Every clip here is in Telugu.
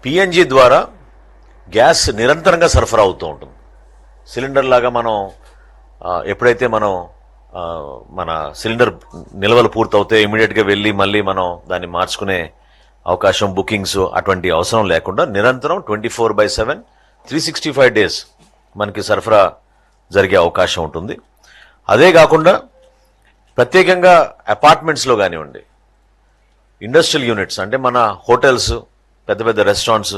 పిఎన్జి ద్వారా గ్యాస్ నిరంతరంగా సరఫరా అవుతూ ఉంటుంది. సిలిండర్ లాగా మనం ఎప్పుడైతే మనం మన సిలిండర్ నిల్వలు పూర్తవుతే ఇమీడియట్గా వెళ్ళి మళ్ళీ మనం దాన్ని మార్చుకునే అవకాశం, బుకింగ్స్ అటువంటి అవసరం లేకుండా నిరంతరం 24/7 365 days మనకి సరఫరా జరిగే అవకాశం ఉంటుంది. అదే కాకుండా ప్రత్యేకంగా అపార్ట్మెంట్స్లో కానివ్వండి, ఇండస్ట్రియల్ యూనిట్స్ అంటే మన హోటల్స్, పెద్ద పెద్ద రెస్టారెంట్స్,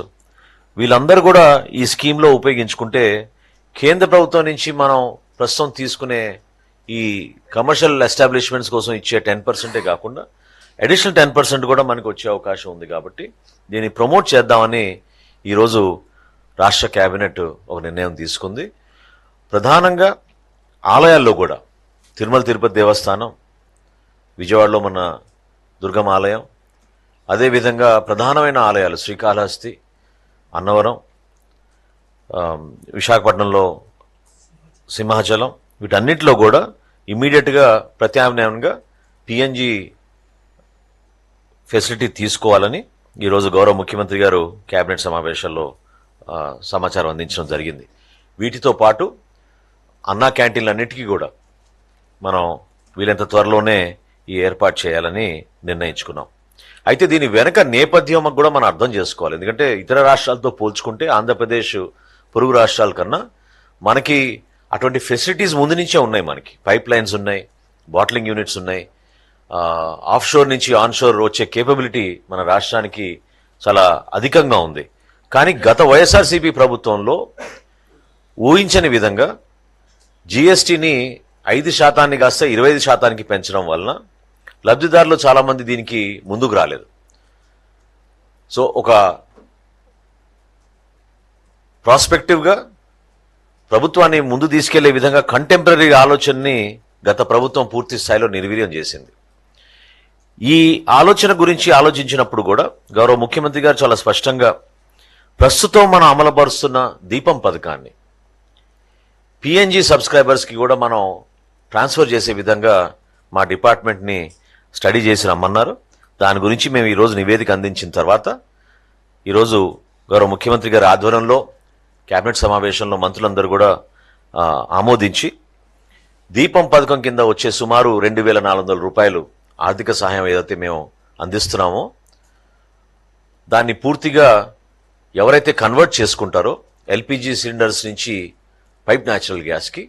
వీళ్ళందరూ కూడా ఈ స్కీమ్లో ఉపయోగించుకుంటే కేంద్ర ప్రభుత్వం నుంచి మనం ప్రస్తుతం తీసుకునే ఈ కమర్షియల్ ఎస్టాబ్లిష్మెంట్స్ కోసం ఇచ్చే 10% కాకుండా అడిషనల్ 10% కూడా మనకు వచ్చే అవకాశం ఉంది. కాబట్టి దీన్ని ప్రమోట్ చేద్దామని ఈరోజు రాష్ట్ర కేబినెట్ ఒక నిర్ణయం తీసుకుంది. ప్రధానంగా ఆలయాల్లో కూడా తిరుమల తిరుపతి దేవస్థానం, విజయవాడలో మన దుర్గమ్మ ఆలయం, అదేవిధంగా ప్రధానమైన ఆలయాలు శ్రీకాళహస్తి, అన్నవరం, విశాఖపట్నంలో సింహాచలం, వీటన్నిటిలో కూడా ఇమ్మీడియట్గా ప్రత్యామ్నాయంగా పిఎన్జి ఫెసిలిటీ తీసుకోవాలని ఈరోజు గౌరవ ముఖ్యమంత్రి గారు కేబినెట్ సమావేశాల్లో సమాచారం అందించడం జరిగింది. వీటితో పాటు అన్నా క్యాంటీన్లన్నిటికీ కూడా మనం వీలైనంత త్వరలోనే ఈ ఏర్పాటు చేయాలని నిర్ణయించుకున్నాం. అయితే దీని వెనక నేపథ్యం కూడా మనం అర్థం చేసుకోవాలి. ఎందుకంటే ఇతర రాష్ట్రాలతో పోల్చుకుంటే ఆంధ్రప్రదేశ్ పొరుగు రాష్ట్రాల కన్నా మనకి అటువంటి ఫెసిలిటీస్ ముందు నుంచే ఉన్నాయి. మనకి పైప్ లైన్స్ ఉన్నాయి, బాటిలింగ్ యూనిట్స్ ఉన్నాయి, ఆఫ్ షోర్ నుంచి ఆన్ షోర్ వచ్చే కేపబిలిటీ మన రాష్ట్రానికి చాలా అధికంగా ఉంది. కానీ గత వైఎస్ఆర్సీపీ ప్రభుత్వంలో ఊహించని విధంగా జిఎస్టీని 5% కాస్త 25% పెంచడం వలన లబ్ధిదారులు చాలామంది దీనికి ముందుకు రాలేదు. సో ఒక ప్రాస్పెక్టివ్గా ప్రభుత్వాన్ని ముందు తీసుకెళ్లే విధంగా కంటెంపరీ ఆలోచనని గత ప్రభుత్వం పూర్తి స్థాయిలో నిర్వీర్యం చేసింది. ఈ ఆలోచన గురించి ఆలోచించినప్పుడు కూడా గౌరవ ముఖ్యమంత్రి గారు చాలా స్పష్టంగా ప్రస్తుతం మనం అమలుపరుస్తున్న దీపం పథకాన్ని పిఎన్జి సబ్స్క్రైబర్స్కి కూడా మనం ట్రాన్స్ఫర్ చేసే విధంగా మా డిపార్ట్మెంట్ని స్టడీ చేసి రమ్మన్నారు. దాని గురించి మేము ఈరోజు నివేదిక అందించిన తర్వాత ఈరోజు గౌరవ ముఖ్యమంత్రి గారి ఆధ్వర్యంలో కేబినెట్ సమావేశంలో మంత్రులందరూ కూడా ఆమోదించి దీపం పథకం కింద వచ్చే సుమారు 2,400 రూపాయలు ఆర్థిక సహాయం ఏదైతే మేము అందిస్తున్నామో దాన్ని పూర్తిగా ఎవరైతే కన్వర్ట్ చేసుకుంటారో ఎల్పిజి సిలిండర్స్ నుంచి పైప్ న్యాచురల్ గ్యాస్కి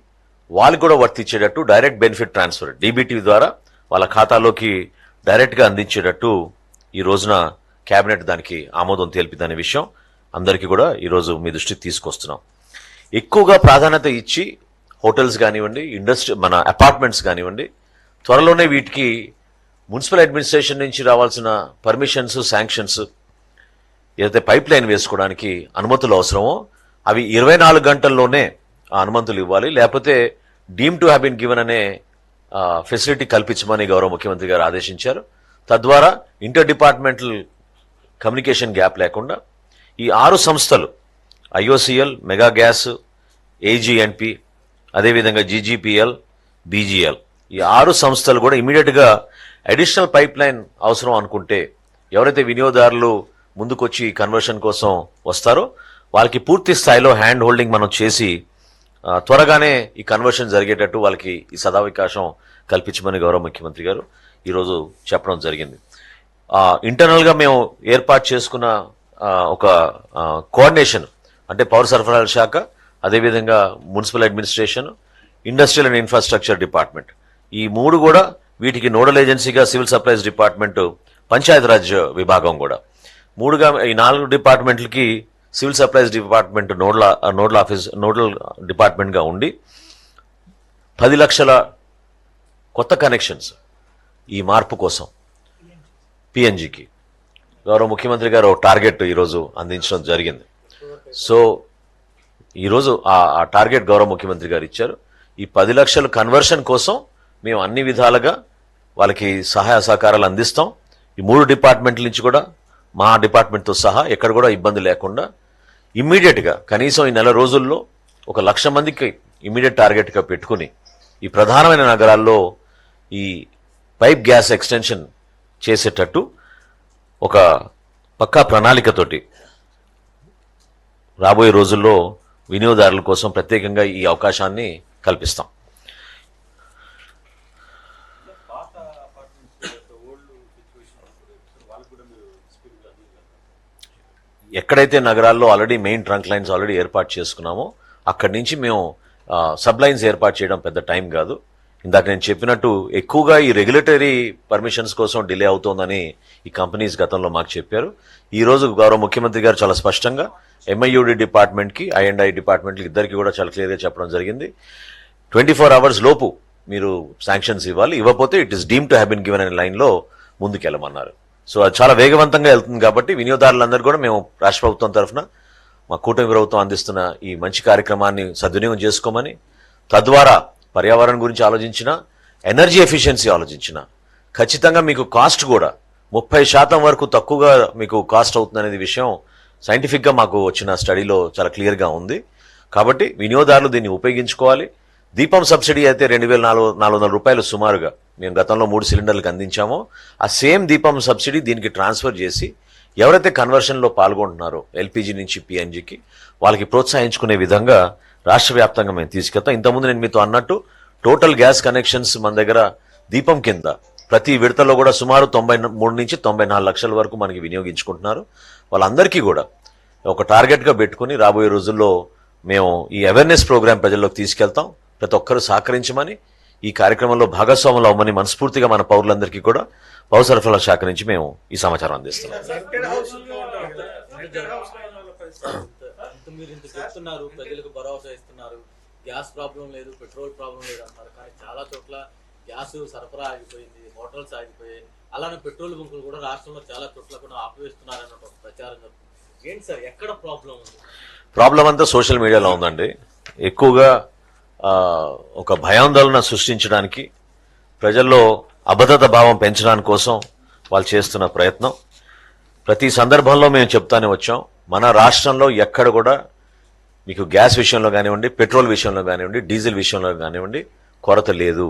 వాళ్ళకి కూడా వర్తించేటట్టు డైరెక్ట్ బెనిఫిట్ ట్రాన్స్ఫర్ డీబీటీ ద్వారా వాళ్ళ ఖాతాలోకి డైరెక్ట్గా అందించేటట్టు ఈ రోజున కేబినెట్ దానికి ఆమోదం తెలిపిందనే విషయం అందరికీ కూడా ఈరోజు మీ దృష్టికి తీసుకొస్తున్నాం. ఎక్కువగా ప్రాధాన్యత ఇచ్చి హోటల్స్ కానివ్వండి, మన అపార్ట్మెంట్స్ కానివ్వండి, త్వరలోనే వీటికి మున్సిపల్ అడ్మినిస్ట్రేషన్ నుంచి రావాల్సిన పర్మిషన్స్, శాంక్షన్స్, ఏదైతే పైప్ లైన్ వేసుకోవడానికి అనుమతులు అవసరమో అవి 24 గంటల్లోనే ఆ అనుమతులు ఇవ్వాలి. లేకపోతే deem to have been given అనే ఫెసిలిటీ కల్పించమని గౌరవ ముఖ్యమంత్రి గారు ఆదేశించారు. తద్వారా ఇంటర్ డిపార్ట్మెంటల్ కమ్యూనికేషన్ గ్యాప్ లేకుండా ఈ 6 సంస్థలు ఐఓసిఎల్, మెగా గ్యాస్, ఏజీఎన్పి, అదేవిధంగా జీజీపీఎల్, బీజీఎల్, ఈ 6 సంస్థలు కూడా ఇమీడియట్గా అడిషనల్ పైప్ లైన్ అవసరం అనుకుంటే ఎవరైతే వినియోగదారులు ముందుకొచ్చి కన్వర్షన్ కోసం వస్తారో వాళ్ళకి పూర్తి స్థాయిలో హ్యాండ్ హోల్డింగ్ మనం చేసి త్వరగానే ఈ కన్వర్షన్ జరిగేటట్టు వాళ్ళకి ఈ సదావకాశం కల్పించమని గౌరవ ముఖ్యమంత్రి గారు ఈరోజు చెప్పడం జరిగింది. ఇంటర్నల్గా మేము ఏర్పాటు చేసుకున్న ఒక కోఆర్డినేషన్ అంటే పౌర సరఫరాల శాఖ, అదేవిధంగా municipal administration, industrial and infrastructure department, ఈ 3 కూడా వీటికి నోడల్ ఏజెన్సీగా సివిల్ సప్లైస్ డిపార్ట్మెంట్, పంచాయతీరాజ్ విభాగం కూడా 3గా ఈ 4 డిపార్ట్మెంట్లకి సివిల్ సప్లైస్ డిపార్ట్మెంట్ నోడల్ డిపార్ట్మెంట్గా ఉండి 10 లక్షల కొత్త కనెక్షన్స్ ఈ మార్పు కోసం పిఎన్జికి గౌరవ ముఖ్యమంత్రి గారు టార్గెట్ ఈరోజు అందించడం జరిగింది. సో ఈరోజు ఆ టార్గెట్ గౌరవ ముఖ్యమంత్రి గారు ఇచ్చారు. ఈ 10 లక్షల కన్వర్షన్ కోసం మేము అన్ని విధాలుగా వాళ్ళకి సహాయ సహకారాలు అందిస్తాం. ఈ 3 డిపార్ట్మెంట్ల నుంచి కూడా మా డిపార్ట్మెంట్తో సహా ఎక్కడ కూడా ఇబ్బంది లేకుండా ఇమ్మీడియట్గా కనీసం ఈ 4 రోజుల్లో 1,00,000 మందికి ఇమ్మీడియట్ టార్గెట్గా పెట్టుకుని ఈ ప్రధానమైన నగరాల్లో ఈ పైప్ గ్యాస్ ఎక్స్టెన్షన్ చేసేటట్టు ఒక పక్కా ప్రణాళికతోటి రాబోయే రోజుల్లో వినియోగదారుల కోసం ప్రత్యేకంగా ఈ అవకాశాన్ని కల్పిస్తాం. ఎక్కడైతే నగరాల్లో already main trunk lines already ఏర్పాటు చేసుకున్నామో అక్కడి నుంచి మేము సబ్ లైన్స్ ఏర్పాటు చేయడం పెద్ద టైం కాదు. ఇందాక నేను చెప్పినట్టు ఎక్కువగా ఈ రెగ్యులేటరీ పర్మిషన్స్ కోసం డిలే అవుతోందని ఈ కంపెనీస్ గతంలో మాకు చెప్పారు. ఈ రోజు గౌరవ ముఖ్యమంత్రి గారు చాలా స్పష్టంగా ఎంఐయుడి డిపార్ట్మెంట్కి ఐ డిపార్ట్మెంట్కి ఇద్దరికి కూడా చాలా క్లియర్గా చెప్పడం జరిగింది. 24 hours లోపు మీరు శాంక్షన్స్ ఇవ్వాలి, ఇవ్వకపోతే it is deem to have been given అనే లైన్లో ముందుకెళ్ళమన్నారు. సో అది చాలా వేగవంతంగా వెళ్తుంది కాబట్టి వినియోగదారులందరూ కూడా మేము రాష్ట్ర ప్రభుత్వం తరఫున మా కూటమి ప్రభుత్వం అందిస్తున్న ఈ మంచి కార్యక్రమాన్ని సద్వినియోగం చేసుకోమని, తద్వారా పర్యావరణం గురించి ఆలోచించిన, ఎనర్జీ ఎఫిషియన్సీ ఆలోచించిన, ఖచ్చితంగా మీకు కాస్ట్ కూడా 30% వరకు తక్కువగా మీకు కాస్ట్ అవుతుందనేది విషయం సైంటిఫిక్గా మాకు వచ్చిన స్టడీలో చాలా క్లియర్గా ఉంది. కాబట్టి వినియోగదారులు దీన్ని ఉపయోగించుకోవాలి. దీపం సబ్సిడీ అయితే 2,400 రూపాయలు సుమారుగా మేము గతంలో 3 సిలిండర్లకు అందించామో ఆ సేమ్ దీపం సబ్సిడీ దీనికి ట్రాన్స్ఫర్ చేసి ఎవరైతే కన్వర్షన్లో పాల్గొంటున్నారో ఎల్పిజి నుంచి పిఎన్జికి వాళ్ళకి ప్రోత్సహించుకునే విధంగా రాష్ట్ర వ్యాప్తంగా మేము తీసుకెళ్తాం. ఇంతకుముందు నేను మీతో అన్నట్టు టోటల్ గ్యాస్ కనెక్షన్స్ మన దగ్గర దీపం కింద ప్రతి విడతలో కూడా సుమారు 93 నుంచి 94 లక్షల వరకు మనకి వినియోగించుకుంటున్నారు. వాళ్ళందరికీ కూడా ఒక టార్గెట్గా పెట్టుకుని రాబోయే రోజుల్లో మేము ఈ అవేర్నెస్ ప్రోగ్రామ్ ప్రజల్లోకి తీసుకెళ్తాం. ప్రతి ఒక్కరూ సహకరించమని, ఈ కార్యక్రమంలో భాగస్వాములు అవ్వమని మనస్ఫూర్తిగా మన పౌరులందరికీ కూడా పౌర సరఫరాల శాఖ నుంచి మేము ఈ సమాచారం అందిస్తున్నాం. మీరు ఇంత చెప్తున్నారు, ప్రజలకు భరోసా ఇస్తున్నారు, గ్యాస్ ప్రాబ్లం లేదు, పెట్రోల్ ప్రాబ్లం లేదు అంటారు. కానీ చాలా చోట్ల గ్యాస్ సరఫరా ఆగిపోయింది, హోటల్స్ ఆగిపోయాయి. అలానే పెట్రోల్ బంకులు కూడా రాష్ట్రంలో చాలా చోట్ల కూడా ఆపివేస్తున్నారన్న ఒక ప్రచారం జరుగుతుంది. ఏంటి సార్, ఎక్కడ ప్రాబ్లం ఉంది? ప్రాబ్లం అంతా సోషల్ మీడియాలో ఉందండి. ఎక్కువగా ఒక భయాందోళన సృష్టించడానికి, ప్రజల్లో అభద్రత భావం పెంచడానికి కోసం వాళ్ళు చేస్తున్న ప్రయత్నం. ప్రతి సందర్భంలో మేము చెప్తానే వచ్చాం, మన రాష్ట్రంలో ఎక్కడ కూడా మీకు గ్యాస్ విషయంలో కానివ్వండి, పెట్రోల్ విషయంలో కానివ్వండి, డీజిల్ విషయంలో కానివ్వండి కొరత లేదు.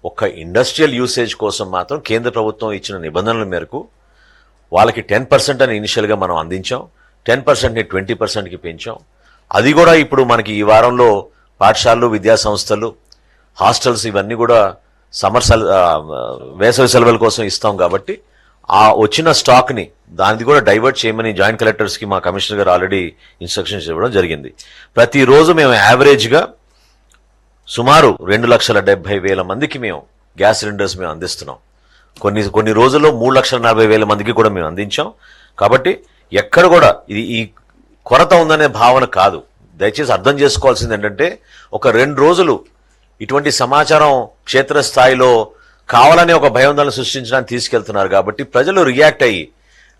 ఒక్క ఇండస్ట్రియల్ యూసేజ్ కోసం మాత్రం కేంద్ర ప్రభుత్వం ఇచ్చిన నిబంధనల మేరకు వాళ్ళకి 10% అని ఇనిషియల్గా మనం అందించాం. 10%ని 20%కి పెంచాం. అది కూడా ఇప్పుడు మనకి ఈ వారంలో పాఠశాలలు, విద్యా సంస్థలు, హాస్టల్స్ ఇవన్నీ కూడా వేసవి సెలవుల కోసం ఇస్తాం. కాబట్టి ఆ వచ్చిన స్టాక్ని దానిది కూడా డైవర్ట్ చేయమని జాయింట్ కలెక్టర్స్కి మా కమిషనర్ గారు ఆల్రెడీ ఇన్స్ట్రక్షన్స్ ఇవ్వడం జరిగింది. ప్రతిరోజు మేము యావరేజ్గా సుమారు 2,70,000 మందికి మేము గ్యాస్ సిలిండర్స్ మేము అందిస్తున్నాం. కొన్ని రోజుల్లో 3,40,000 మందికి కూడా మేము అందించాం. కాబట్టి ఎక్కడ కూడా ఈ కొరత ఉందనే భావన కాదు. దయచేసి అర్థం చేసుకోవాల్సింది ఏంటంటే, ఒక 2 రోజులు ఇటువంటి సమాచారం క్షేత్రస్థాయిలో కావాలని ఒక భయాందోళన సృష్టించడానికి తీసుకెళ్తున్నారు. కాబట్టి ప్రజలు రియాక్ట్ అయ్యి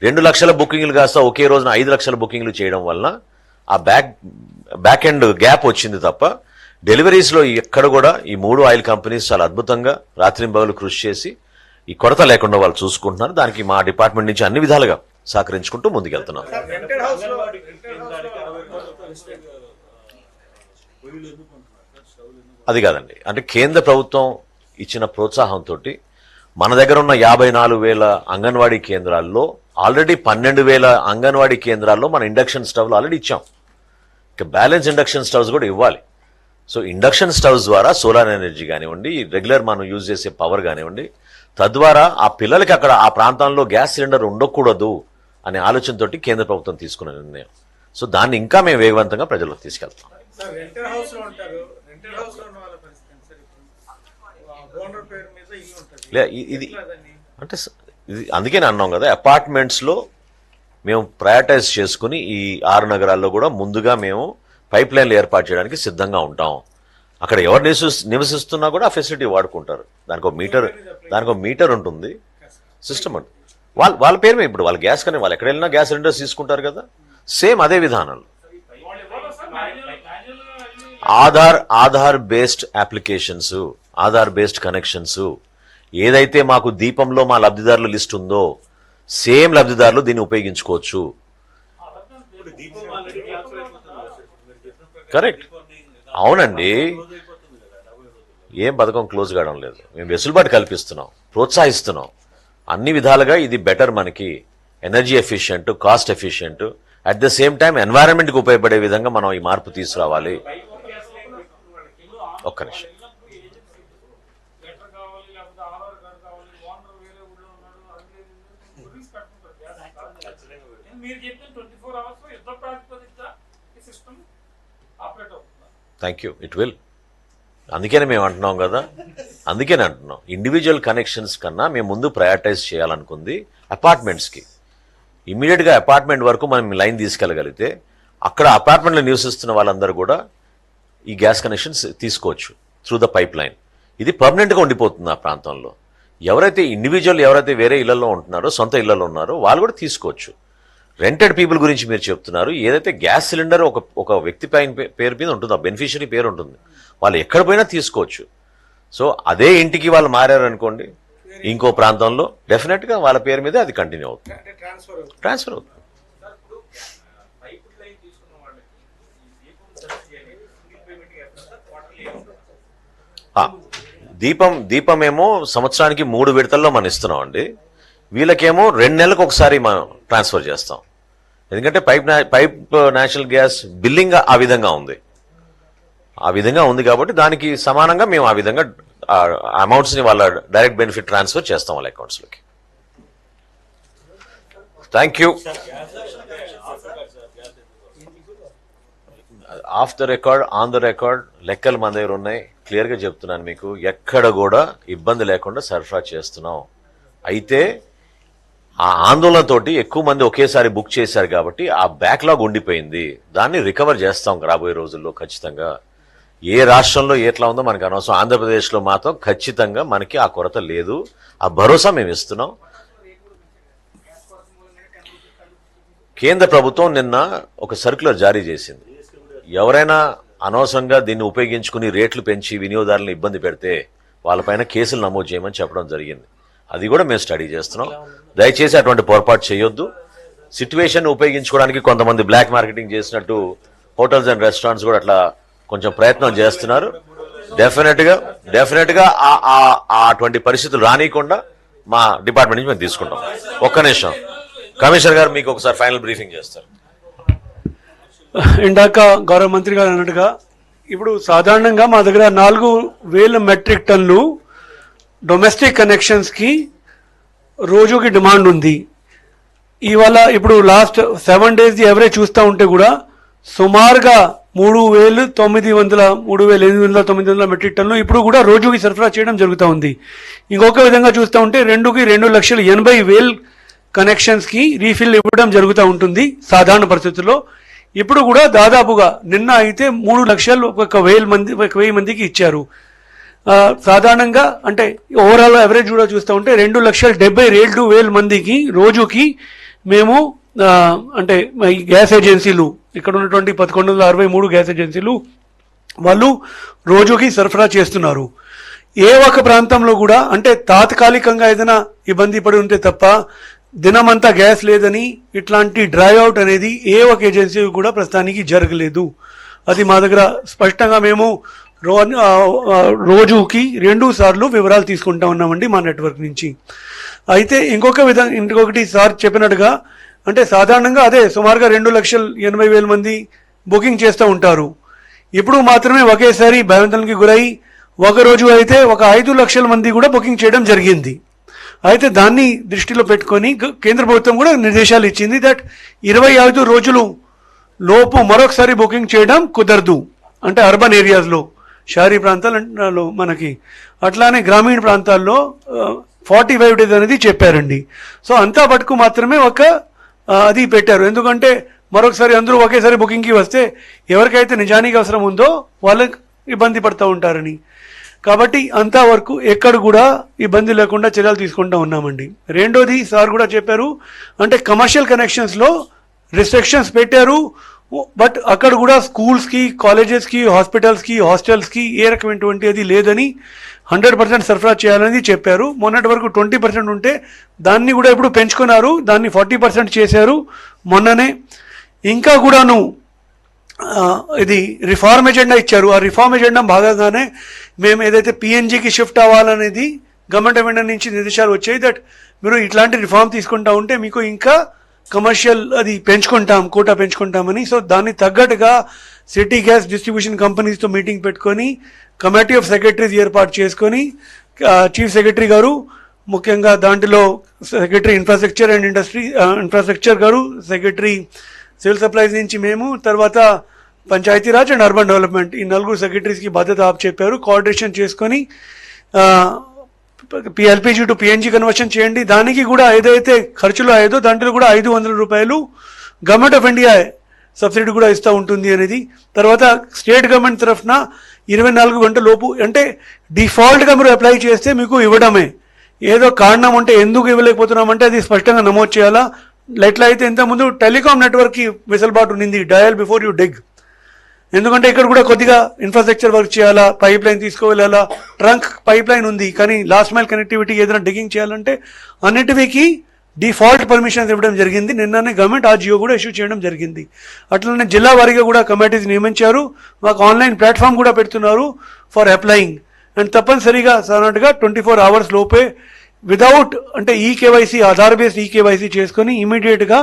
2 లక్షల బుకింగ్లు కాస్త ఒకే రోజున 5 లక్షల బుకింగ్లు చేయడం వలన ఆ బ్యాక్ ఎండ్ గ్యాప్ వచ్చింది తప్ప డెలివరీస్లో ఎక్కడ కూడా ఈ 3 ఆయిల్ కంపెనీస్ చాలా అద్భుతంగా రాత్రింబగలు కృషి చేసి ఈ కొరత లేకుండా వాళ్ళు చూసుకుంటున్నారు. దానికి మా డిపార్ట్మెంట్ నుంచి అన్ని విధాలుగా సహకరించుకుంటూ ముందుకెళ్తున్నాం. అది కాదండి, అంటే కేంద్ర ప్రభుత్వం ఇచ్చిన ప్రోత్సాహంతో మన దగ్గర ఉన్న 54,000 అంగన్వాడీ కేంద్రాల్లో ఆల్రెడీ 12,000 అంగన్వాడీ కేంద్రాల్లో మన ఇండక్షన్ స్టవ్లు ఆల్రెడీ ఇచ్చాం. ఇక బ్యాలెన్స్ ఇండక్షన్ స్టవ్స్ కూడా ఇవ్వాలి. సో ఇండక్షన్ స్టవ్స్ ద్వారా సోలార్ ఎనర్జీ కానివ్వండి, రెగ్యులర్ మనం యూజ్ చేసే పవర్ కానివ్వండి, తద్వారా ఆ పిల్లలకి అక్కడ ఆ ప్రాంతంలో గ్యాస్ సిలిండర్ ఉండకూడదు అనే ఆలోచనతో కేంద్ర ప్రభుత్వం తీసుకున్న నిర్ణయం. సో దాన్ని ఇంకా మేము వేగవంతంగా ప్రజల్లోకి తీసుకెళ్తాం. ఇది అంటే ఇది అందుకే అన్నాం కదా, అపార్ట్మెంట్స్లో మేము ప్రయారిటైజ్ చేసుకుని ఈ 6 నగరాల్లో కూడా ముందుగా మేము పైప్ లైన్లు ఏర్పాటు చేయడానికి సిద్ధంగా ఉంటాం. అక్కడ ఎవరు నివసిస్తున్నా కూడా ఆ ఫెసిలిటీ వాడుకుంటారు. దానికి ఒక మీటర్ ఉంటుంది, సిస్టమ్ ఉంటుంది. వాళ్ళ పేరు మీద ఇప్పుడు వాళ్ళ గ్యాస్ కానీ వాళ్ళు ఎక్కడ వెళ్ళినా గ్యాస్ సిలిండర్స్ తీసుకుంటారు కదా, సేమ్ అదే విధానంలో Aadhaar based applications, Aadhaar based connections ఏదైతే మాకు దీపంలో మా లబ్ధిదారుల లిస్ట్ ఉందో సేమ్ లబ్ధిదారులు దీన్ని ఉపయోగించుకోవచ్చు. కరెక్ట్, అవునండి. ఏం పథకం క్లోజ్ కావడం లేదు. మేము వెసులుబాటు కల్పిస్తున్నాం, ప్రోత్సహిస్తున్నాం అన్ని విధాలుగా. ఇది బెటర్, మనకి energy efficient, cost efficient, at the same time ఎన్వైరన్మెంట్కి ఉపయోగపడే విధంగా మనం ఈ మార్పు తీసుకురావాలి. ఒక్క నిమిషం. Thank you. It will. అందుకనే మేము అంటున్నాం కదా, అందుకనే అంటున్నాం ఇండివిజువల్ కనెక్షన్స్ కన్నా మేము ముందు ప్రయారిటైజ్ చేయాలనుకుంది అపార్ట్మెంట్స్కి. ఇమీడియట్గా అపార్ట్మెంట్ వరకు మనం లైన్ తీసుకెళ్ళగలిగితే అక్కడ అపార్ట్మెంట్లో నివసిస్తున్న వాళ్ళందరూ కూడా ఈ గ్యాస్ కనెక్షన్స్ తీసుకోవచ్చు త్రూ ద పైప్ లైన్. ఇది పర్మనెంట్గా ఉండిపోతుంది ఆ ప్రాంతంలో. ఎవరైతే ఇండివిజువల్ ఎవరైతే వేరే ఇళ్లలో ఉంటున్నారో, సొంత ఇళ్లలో ఉన్నారో వాళ్ళు కూడా తీసుకోవచ్చు. రెంటెడ్ పీపుల్ గురించి మీరు చెప్తున్నారు. ఏదైతే గ్యాస్ సిలిండర్ ఒక వ్యక్తి పేరు మీద ఉంటుంది, ఆ బెనిఫిషియరీ పేరు ఉంటుంది, వాళ్ళు ఎక్కడ పోయినా తీసుకోవచ్చు. సో అదే ఇంటికి వాళ్ళు మారారనుకోండి ఇంకో ప్రాంతంలో, డెఫినెట్గా వాళ్ళ పేరు మీద అది కంటిన్యూ అవుతుంది, ట్రాన్స్ఫర్ అవుతుంది. దీపమేమో సంవత్సరానికి 3 విడతల్లో మనం ఇస్తున్నాం అండి. వీళ్ళకేమో 2 నెలలకు ఒకసారి మనం ట్రాన్స్ఫర్ చేస్తాం. ఎందుకంటే పైప్ నేచురల్ గ్యాస్ బిల్లింగ్ ఆ విధంగా ఉంది కాబట్టి దానికి సమానంగా మేము ఆ విధంగా అమౌంట్స్ని వాళ్ళ డైరెక్ట్ బెనిఫిట్ ట్రాన్స్ఫర్ చేస్తాం వాళ్ళ అకౌంట్స్లోకి. Thank you. Off the record, on the record లెక్కలు మన దగ్గర ఉన్నాయి. క్లియర్గా చెప్తున్నాను మీకు, ఎక్కడ కూడా ఇబ్బంది లేకుండా సరఫరా చేస్తున్నాం. అయితే ఆ ఆందోళనతోటి ఎక్కువ మంది ఒకేసారి బుక్ చేశారు కాబట్టి ఆ బ్యాక్లాగ్ ఉండిపోయింది. దాన్ని రికవర్ చేస్తాం రాబోయే రోజుల్లో ఖచ్చితంగా. ఏ రాష్ట్రంలో ఎట్లా ఉందో మనకు అనవసరం. ఆంధ్రప్రదేశ్లో మాత్రం ఖచ్చితంగా మనకి ఆ కొరత లేదు. ఆ భరోసా మేము ఇస్తున్నాం. కేంద్ర ప్రభుత్వం నిన్న ఒక సర్క్యులర్ జారీ చేసింది. ఎవరైనా అనవసరంగా దీన్ని ఉపయోగించుకుని రేట్లు పెంచి వినియోగదారులను ఇబ్బంది పెడితే వాళ్ళపైన కేసులు నమోదు చేయమని చెప్పడం జరిగింది. అది కూడా మేము స్టడీ చేస్తున్నాం. దయచేసి అటువంటి పొరపాటు చేయొద్దు. సిట్యువేషన్ ఉపయోగించుకోవడానికి కొంతమంది బ్లాక్ మార్కెటింగ్ చేసినట్టు హోటల్స్ అండ్ రెస్టారెంట్స్ కూడా అట్లా కొంచెం ప్రయత్నం చేస్తున్నారు. డెఫినెట్గా అటువంటి పరిస్థితులు రానియకుండా మా డిపార్ట్మెంట్ నుంచి మేము తీసుకుంటాం. ఒక్క నిమిషం, కమిషనర్ గారు మీకు ఒకసారి ఫైనల్ బ్రీఫింగ్ చేస్తారు. ఇందాక గౌరవ మంత్రి గారు అన్నట్టుగా ఇప్పుడు సాధారణంగా మా దగ్గర 4,000 మెట్రిక్ టన్నులు డొమెస్టిక్ కనెక్షన్స్కి రోజుకి డిమాండ్ ఉంది. ఇవాళ ఇప్పుడు లాస్ట్ 7 days ఎవరేజ్ చూస్తూ ఉంటే కూడా సుమారుగా 3,800 మెట్రిక్ టన్నులు ఇప్పుడు కూడా రోజుకి సరఫరా చేయడం జరుగుతూ ఉంది. ఇంకొక విధంగా చూస్తూ ఉంటే 2,80,000 కనెక్షన్స్కి రీఫిల్ ఇవ్వడం జరుగుతూ ఉంటుంది సాధారణ పరిస్థితుల్లో. ఇప్పుడు కూడా దాదాపుగా నిన్న అయితే 3 లక్షలు 1,000 మందికి ఇచ్చారు. సాధారణంగా అంటే ఓవరాల్ అవరేజ్ కూడా చూస్తూ ఉంటే 2,72,000 మందికి రోజుకి మేము అంటే గ్యాస్ ఏజెన్సీలు ఇక్కడ ఉన్నటువంటి 1163 గ్యాస్ ఏజెన్సీలు వాళ్ళు రోజుకి సరఫరా చేస్తున్నారు. ఏ ఒక్క ప్రాంతంలో కూడా అంటే తాత్కాలికంగా ఏదైనా ఇబ్బంది పడి ఉంటే తప్ప దినమంతా గ్యాస్ లేదని ఇట్లాంటి డ్రై అవుట్ అనేది ఏ ఒక ఏజెన్సీ కూడా ప్రస్తుతానికి జరగలేదు. అది మా దగ్గర స్పష్టంగా మేము రోజుకి 2 సార్లు వివరాలు తీసుకుంటా ఉన్నామండి మా నెట్వర్క్ నుంచి. అయితే ఇంకొకటి సార్ చెప్పినట్టుగా అంటే సాధారణంగా అదే సుమారుగా 2,80,000 మంది బుకింగ్ చేస్తూ ఉంటారు. ఇప్పుడు మాత్రమే ఒకేసారి భయాందోళనకి గురై ఒకరోజు అయితే 5 లక్షల మంది కూడా బుకింగ్ చేయడం జరిగింది. అయితే దాన్ని దృష్టిలో పెట్టుకొని కేంద్ర ప్రభుత్వం కూడా నిర్దేశాలు ఇచ్చింది దట్ 25 రోజులు లోపు మరొకసారి బుకింగ్ చేయడం కుదరదు. అంటే అర్బన్ ఏరియాస్లో, షహరీ ప్రాంతాలలో మనకి, అట్లానే గ్రామీణ ప్రాంతాల్లో 45 days అనేది చెప్పారండి. సో అంతా పట్టుకు మాత్రమే అది పెట్టారు. ఎందుకంటే మరొకసారి అందరూ ఒకేసారి బుకింగ్కి వస్తే ఎవరికైతే నిజానికి అవసరం ఉందో వాళ్ళకి ఇబ్బంది పడుతూ ఉంటారని. కాబట్టి అంతా వరకు ఎక్కడ కూడా ఇబ్బంది లేకుండా చర్యలు తీసుకుంటూ ఉన్నామండి. రెండోది సార్ కూడా చెప్పారు అంటే కమర్షియల్ కనెక్షన్స్లో రిస్ట్రిక్షన్స్ పెట్టారు. బట్ అక్కడ కూడా స్కూల్స్కి, కాలేజెస్కి, హాస్పిటల్స్కి, హాస్టల్స్కి ఏ రకమైనటువంటి అది లేదని 100% సరఫరా చేయాలని చెప్పారు. మొన్నటి వరకు 20% ఉంటే దాన్ని కూడా ఇప్పుడు పెంచుకున్నారు, దాన్ని 40% చేశారు మొన్ననే. ఇంకా కూడాను ఇది రిఫార్మ్ ఎజెండా ఇచ్చారు. ఆ రిఫార్మ్ ఎజెండా భాగంగానే మేము ఏదైతే పిఎన్జికి షిఫ్ట్ అవ్వాలనేది గవర్నమెంట్ నుంచి నిర్దేశాలు వచ్చాయి దట్ మీరు ఇట్లాంటి రిఫార్మ్ తీసుకుంటా ఉంటే మీకు ఇంకా కమర్షియల్ అది పెంచుకుంటాం, కోటా పెంచుకుంటామని. సో దాన్ని తగ్గట్టుగా సిటీ గ్యాస్ డిస్ట్రిబ్యూషన్ కంపెనీస్తో మీటింగ్ పెట్టుకొని కమిటీ ఆఫ్ సెక్రటరీస్ ఏర్పాటు చేసుకొని చీఫ్ సెక్రటరీ గారు, ముఖ్యంగా దాంట్లో సెక్రటరీ ఇన్ఫ్రాస్ట్రక్చర్ అండ్ ఇన్ఫ్రాస్ట్రక్చర్ గారు, సెక్రటరీ సివిల్ సప్లైస్ నుంచి మేము, తర్వాత పంచాయతీరాజ్ అండ్ అర్బన్ డెవలప్మెంట్, ఈ నలుగురు సెక్రటరీస్కి బాధ్యత చెప్పారు. కోఆర్డినేషన్ చేసుకొని ఎల్పిజి టు పిఎన్జి కన్వర్షన్ చేయండి. దానికి కూడా ఏదైతే ఖర్చులు అయ్యేదో దాంట్లో కూడా 500 రూపాయలు గవర్నమెంట్ ఆఫ్ ఇండియా సబ్సిడీ కూడా ఇస్తూ ఉంటుంది అనేది. తర్వాత స్టేట్ గవర్నమెంట్ తరఫున 24 గంటల లోపు, అంటే డిఫాల్ట్గా మీరు అప్లై చేస్తే మీకు ఇవ్వడమే. ఏదో కారణం అంటే ఎందుకు ఇవ్వలేకపోతున్నామంటే అది స్పష్టంగా నమోదు చేయాలా. ఎట్లా అయితే ఇంతకుముందు టెలికాం నెట్వర్క్కి వెసులుబాటు ఉంది, డయల్ బిఫోర్ యూ డిగ్. ఎందుకంటే ఇక్కడ కూడా కొద్దిగా ఇన్ఫ్రాస్ట్రక్చర్ వర్క్ చేయాలా, పైప్ లైన్ తీసుకువెళ్ళాలా, ట్రంక్ పైప్ లైన్ ఉంది, కానీ లాస్ట్ మైల్ కనెక్టివిటీ ఏదైనా డిగ్గింగ్ చేయాలంటే అన్నిటికీ డిఫాల్ట్ పర్మిషన్స్ ఇవ్వడం జరిగింది. నిన్ననే గవర్నమెంట్ ఆ జియో కూడా ఇష్యూ చేయడం జరిగింది. అట్లనే జిల్లా వారీగా కూడా కమిటీస్ నియమించారు. మాకు ఆన్లైన్ ప్లాట్ఫామ్ కూడా పెడుతున్నారు ఫర్ అప్లయింగ్. అండ్ తప్పనిసరిగా అన్నట్టుగా 24 hours లోపే వితౌట్ అంటే ఈకేవైసీ, ఆధార్ బేస్డ్ ఈకేవైసీ చేసుకొని ఇమీడియట్గా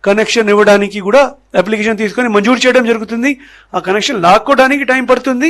కనెక్షన్ ఇవ్వడానికి కూడా అప్లికేషన్ తీసుకొని మంజూరు చేయడం జరుగుతుంది. ఆ కనెక్షన్ లాక్కోవడానికి టైం పడుతుంది,